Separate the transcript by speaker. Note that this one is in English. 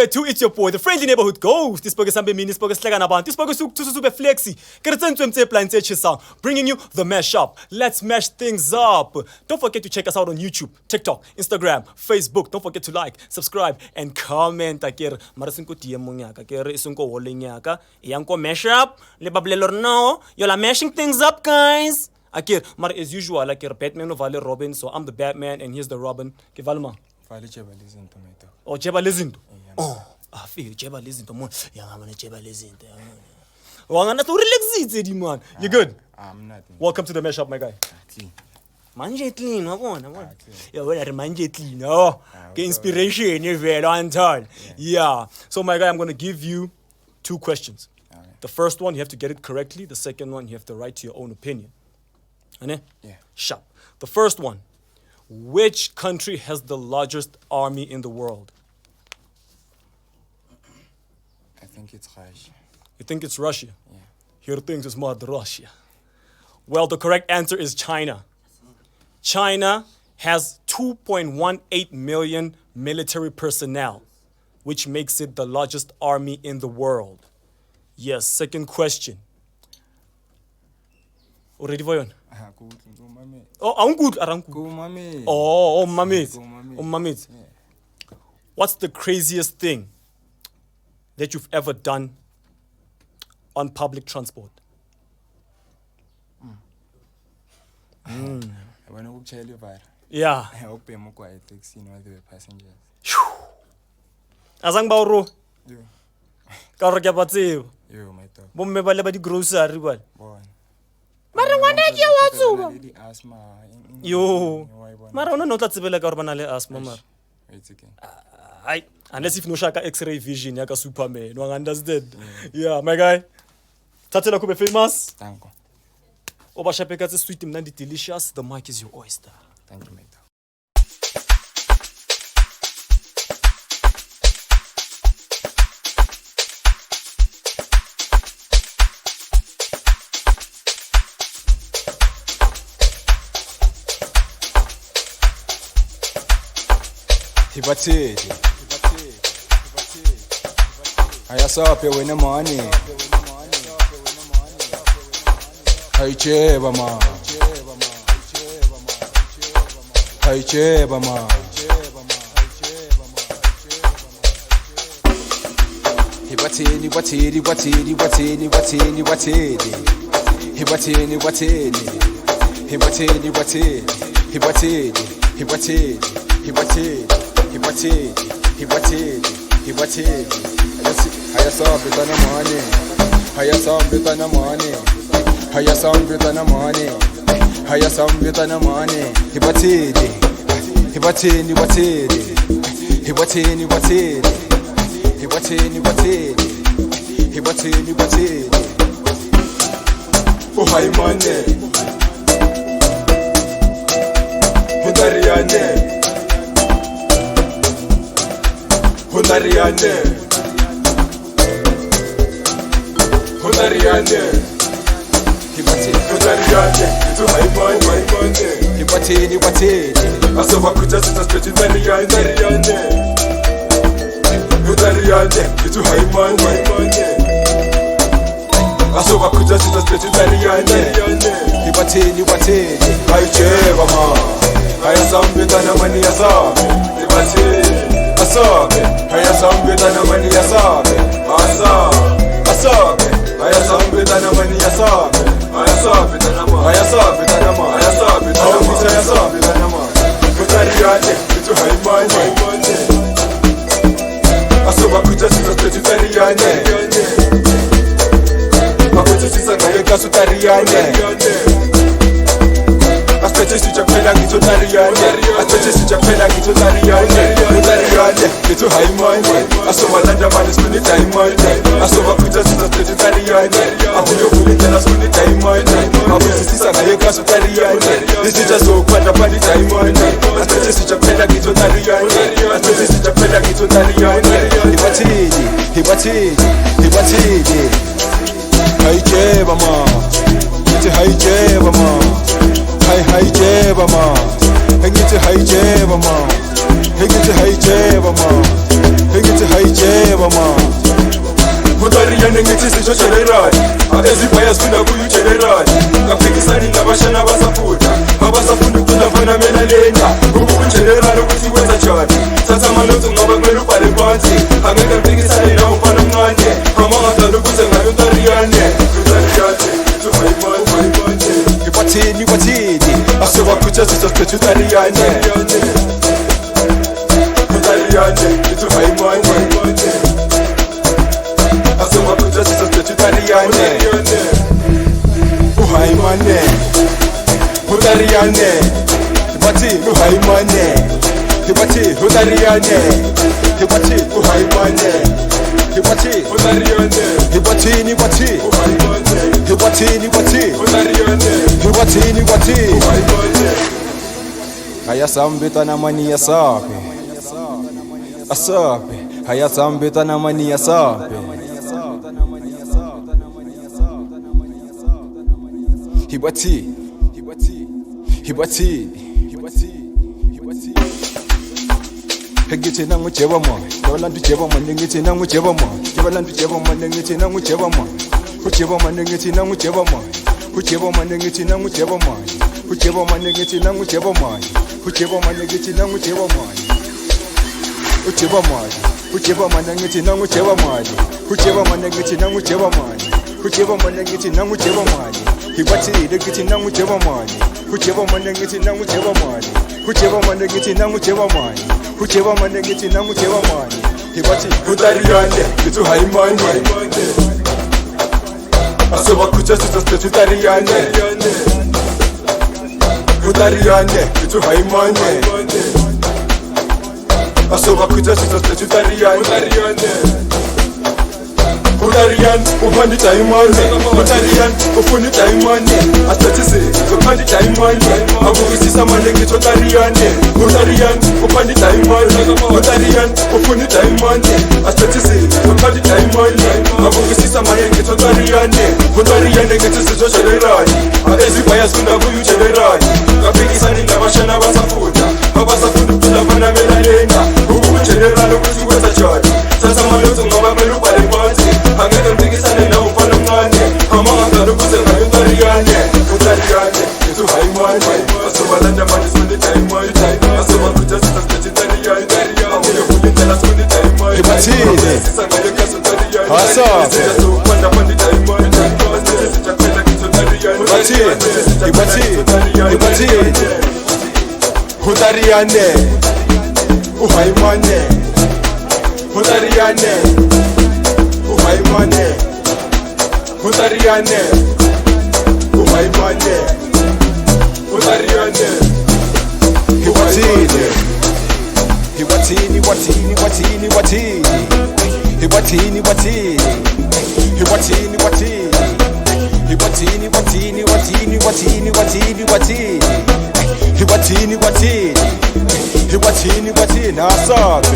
Speaker 1: bafethu, it's your boy, the friendly neighborhood ghost. Ispoke sambe mini, ispoke sleka nabantu, ispoke sube flexi. Bringing you the mash up. Let's mash things up. Don't forget to check us out on YouTube, TikTok, Instagram, Facebook. Don't forget to like, subscribe, and comment. Akere marasinko DM nyaka, akere isunko wole nyaka. Yanko mash up. Le bablelor no. You're mashing things up, guys. Akere, mar as usual, akere Batman vale Robin, so I'm the Batman and here's the Robin. Ke valma. Oh, Jeba Lizinto. Oh, I feel Jeba Lizinto. Yeah, I'm gonna Jeba Lizinto. Wangana to relax it, man. You good?
Speaker 2: I'm not.
Speaker 1: Welcome to the mashup, my guy.
Speaker 2: Clean.
Speaker 1: Manje clean, I want. Yeah, well, manje clean. Oh, get inspiration, you're very on time. Yeah. So, my guy, I'm gonna give you 2 questions. The first one, you have to get it correctly. The second one, you have to write to your own opinion.
Speaker 2: Yeah.
Speaker 1: Sharp. The first one. Which country has the largest army in the world?
Speaker 2: I think it's Russia.
Speaker 1: You think it's Russia?
Speaker 2: Yeah.
Speaker 1: He thinks it's more Russia. Well, the correct answer is China. China has 2.18 million military personnel, which makes it the largest army in the world. Yes, second question. Already for you? Oh, I'm good. Oh, mamit. What's the craziest thing that you've ever done on public transport?
Speaker 2: When I tell you about
Speaker 1: Yeah.
Speaker 2: I hope I'm quite taxi while they were passengers.
Speaker 1: Azang bauro.
Speaker 2: Yo,
Speaker 1: Ka re ke batseo.
Speaker 2: yo, my dog.
Speaker 1: Bomme ba le ba di grocery ba.
Speaker 2: Born.
Speaker 1: Mara ngwana ke wa tsuba.
Speaker 2: Lady asthma.
Speaker 1: Yo. Mara ona no tla tsebela ka gore bana le asthma mara.
Speaker 2: It's again.
Speaker 1: Ai, unless if no shaka X-ray vision ya ka Superman, you understand? Yeah, my guy. Tatsela kube famous.
Speaker 2: Thank you.
Speaker 1: Oba shapeka tse sweet mnandi delicious. The mic is your oyster.
Speaker 2: Thank you, my dog. Hibatheli ayasape wena mani hayicheba ma hayicheba ma hibatheli batheli batheli batheli batheli batheli hibatheli batheli hibatheli batheli hibatheli hibatheli hibatheli hibatheli hayasabe tana mani hayasabe tana mani hayasabe tana mani hayasabe tana mani hibatheli hibatheli batheli hibatheli batheli hibatheli batheli hibatheli batheli oh hay mane Hunariane Hunariane Hunariane Hunariane Itu haimane Hibatheli batheli Asoba kuja sita straight Hunariane Hunariane Itu haimane Asoba kuja sita straight Hunariane Hibatheli batheli Hayicheba ma Hayasambe tana mani yasabe Hibatheli Asabe, hayasambe tana mani yasabe. Asabe, hayasambe tana mani yasabe. Hayasabe tana ma, hayasabe tana ma, hayasabe tana ma, hayasabe tana ma. Kutariane, itu haimane. Asoba kuja sisa street tariane. Makuja sisa kaya kasu tariane. Aspecie sijakwenda ngitotariane Aspecie sijakwenda ngitotariane Ngitotariane, itu haimane Asomalanda mani skuni taimane Asomakuja sisa street tariane Ahuyo kulitela skuni taimane Mabuzi sisa ngaye kaso tariane Nisija so kwanda pali taimane Aspecie sijakwenda ngitotariane Aspecie sijakwenda ngitotariane Hibatheli, hibatheli, hibatheli Hayicheba ma Ngithi hayicheba ma hayicheba ma Ngithi hayicheba ma Ngithi hayicheba ma ngithi hayijeba man Utariyane ngithi sisho general ezibhaya sifunda kuyu general kaphikisani nabashana basafunda abasafunda ukucula fana mina lena ukuba general ukuthi wenza njani thatha amalotho ngoba kumele ubhale phansi angeke ngiphikisane nawe mfana mncane amangazana ukuthi ngayo Utariyane Ibathini asebakhuthaza sisiphethe Utariyane it's a high man asebakhuthaza sisiphethe Utariyane high man Utariyane ibathini high man ibathini Utariyane ibathini high man ibathini Utariyane ibathini hayasambeta namani yasabe asabe hayasambeta namani yasabe hibati Ngithi nangujeba man jabalantu jeba man ngithi nangujeba man jabalantu jeba man ngithi nangujeba man ujeba man ngithi nangujeba man ujeba man ngithi nangujeba man ujeba man ngithi nangujeba man ujeba man ngithi nangujeba man ujeba man ujeba man ngithi nangujeba man ujeba man ngithi nangujeba man ujeba man ngithi nangujeba man hibathi ngithi nangujeba man ujeba man ngithi nangujeba man ujeba man ngithi nangujeba man ujeba man ngithi nangujeba man hibathi Utariyane ngithi high man asebakhuthaza sisiphethe Utariyane ngithi high man asebakhuthaza sisiphethe Utariyane ufunda diamond Utariyane ufunda diamond asithethise zokhanda diamond akubisisa manje ngithi Utariyane ufunda diamond Utariyane ufunda diamond asithethise zokhanda diamond akubisisa manje ngithi Utariyane ngithi sisho general ezibhaya sifunda kuyu general kaphikisani nabashana basafunda ukucula fana mina lena ukuba general ukuthi wenza njani thatha amalotho ngoba kumele ubhale phansi angeke ngiphikisane nawe mfana mncane amangazana ukuthi ngayo Utariyane ngithi high man asebalanda manje sifunda diamond asebakhuthaza sisiphethe Utariyane angeke kulindela sifunda diamond ibathini sisangayo kasi Utariyane asabe ibathini Utariyane high man Utariyane high man Utariyane high man Utariyane hibathini asabe